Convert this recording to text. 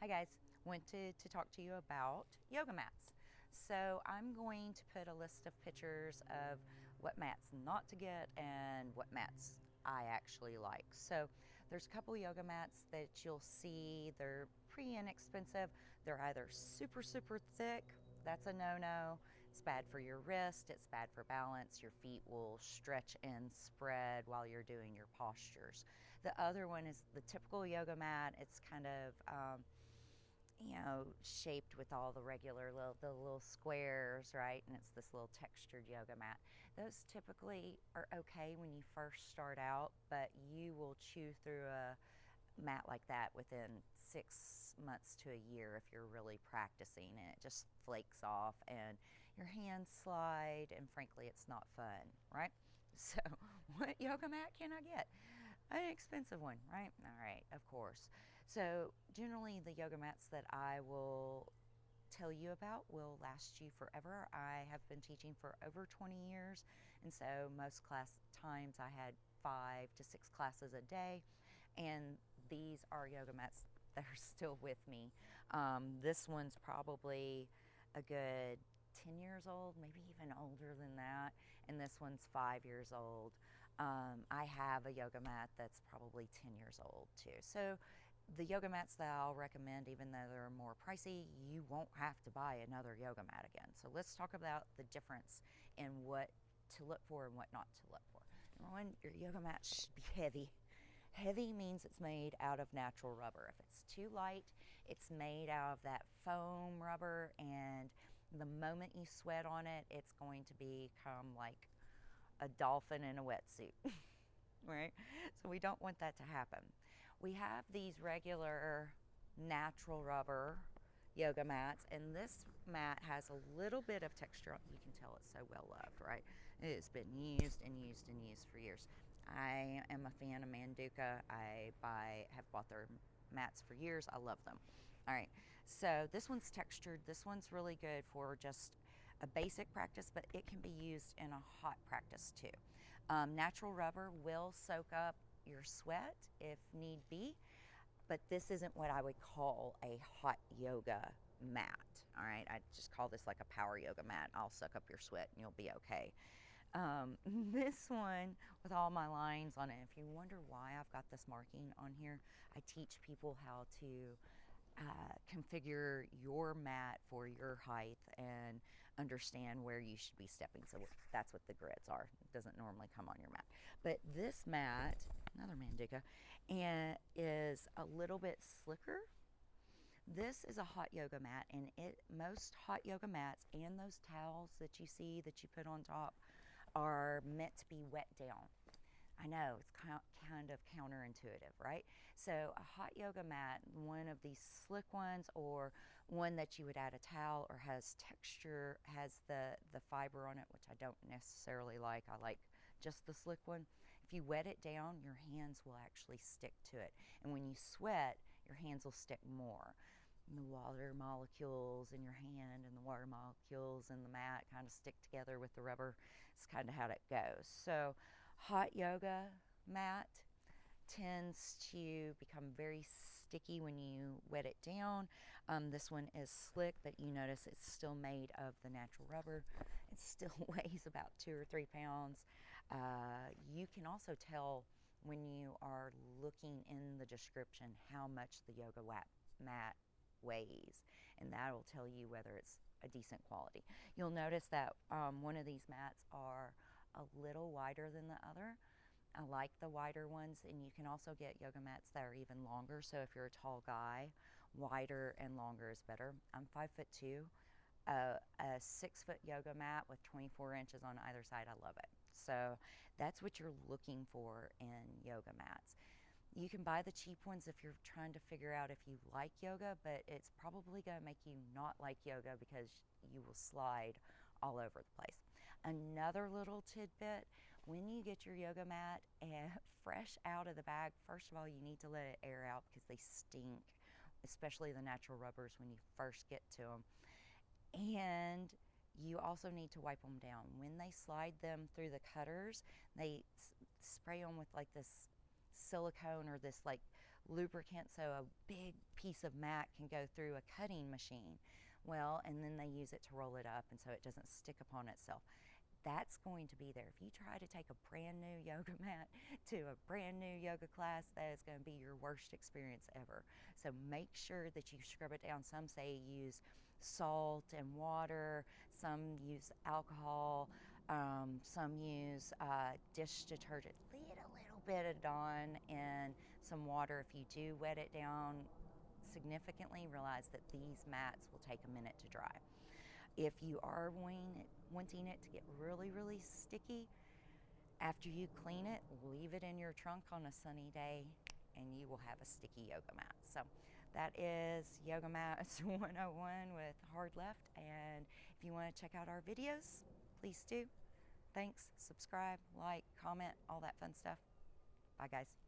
Hi guys, wanted to talk to you about yoga mats. So I'm going to put a list of pictures of what mats not to get and what mats I actually like. So there's a couple yoga mats that you'll see. They're pretty inexpensive. They're either super thick, that's a no-no. It's bad for your wrist, it's bad for balance. Your feet will stretch and spread while you're doing your postures. The other one is the typical yoga mat. It's kind of shaped with all the regular little squares, right? And it's this little textured yoga mat. Those typically are okay when you first start out, but you will chew through a mat like that within 6 months to a year if you're really practicing, and it just flakes off and your hands slide, and frankly it's not fun, right? So what yoga mat can I get? An expensive one, right? All right, of course. So generally the yoga mats that I will tell you about will last you forever. I have been teaching for over 20 years, and so most class times I had 5 to 6 classes a day, and these are yoga mats that are still with me. This one's probably a good 10 years old, maybe even older than that, and this one's 5 years old. I have a yoga mat that's probably 10 years old too. So the yoga mats that I'll recommend, even though they're more pricey, you won't have to buy another yoga mat again. So let's talk about the difference in what to look for and what not to look for. Number one, your yoga mat should be heavy. Heavy means it's made out of natural rubber. If it's too light, it's made out of that foam rubber, and the moment you sweat on it, it's going to become like a dolphin in a wetsuit. Right? So we don't want that to happen. We have these regular natural rubber yoga mats, and this mat has a little bit of texture. You can tell it's so well loved, right? It's been used and used and used for years. I am a fan of Manduka. Have bought their mats for years. I love them. All right, so this one's textured. This one's really good for just a basic practice, but it can be used in a hot practice too. Natural rubber will soak up your sweat if need be, but this isn't what I would call a hot yoga mat. All right, I just call this like a power yoga mat. I'll suck up your sweat and you'll be okay. This one with all my lines on it, if you wonder why I've got this marking on here, I teach people how to configure your mat for your height and understand where you should be stepping. So that's what the grids are. It doesn't normally come on your mat. But this mat, another Manduka, and is a little bit slicker. This is a hot yoga mat, and most hot yoga mats and those towels that you see that you put on top are meant to be wet down. I know, it's kind of counterintuitive, right? So a hot yoga mat, one of these slick ones, or one that you would add a towel or has texture, has the fiber on it, which I don't necessarily like. I like just the slick one. If you wet it down, your hands will actually stick to it. And when you sweat, your hands will stick more. And the water molecules in your hand and the water molecules in the mat kind of stick together with the rubber. It's kind of how it goes. So hot yoga mat tends to become very sticky when you wet it down. This one is slick, but you notice it's still made of the natural rubber. It still weighs about 2 or 3 pounds. You can also tell when you are looking in the description how much the yoga mat weighs, and that'll tell you whether it's a decent quality. You'll notice that one of these mats are a little wider than the other. I like the wider ones, and you can also get yoga mats that are even longer. So if you're a tall guy, wider and longer is better. I'm 5'2". A 6-foot yoga mat with 24 inches on either side, I love it. So that's what you're looking for in yoga mats. You can buy the cheap ones if you're trying to figure out if you like yoga, but it's probably going to make you not like yoga because you will slide all over the place. Another little tidbit, when you get your yoga mat fresh out of the bag, first of all, you need to let it air out because they stink, especially the natural rubbers when you first get to them. And you also need to wipe them down. When they slide them through the cutters, they spray them with like this silicone or this like lubricant so a big piece of mat can go through a cutting machine. Well, and then they use it to roll it up and so it doesn't stick upon itself. That's going to be there. If you try to take a brand new yoga mat to a brand new yoga class, that is going to be your worst experience ever. So make sure that you scrub it down. Some say use salt and water, some use alcohol, some use dish detergent. Leave it a little bit of Dawn and some water. If you do wet it down significantly, realize that these mats will take a minute to dry. If you are wanting it to get really, really sticky, after you clean it, leave it in your trunk on a sunny day and you will have a sticky yoga mat. So that is Yoga Mats 101 with Hard Left. And if you want to check out our videos, please do. Thanks, subscribe, like, comment, all that fun stuff. Bye guys.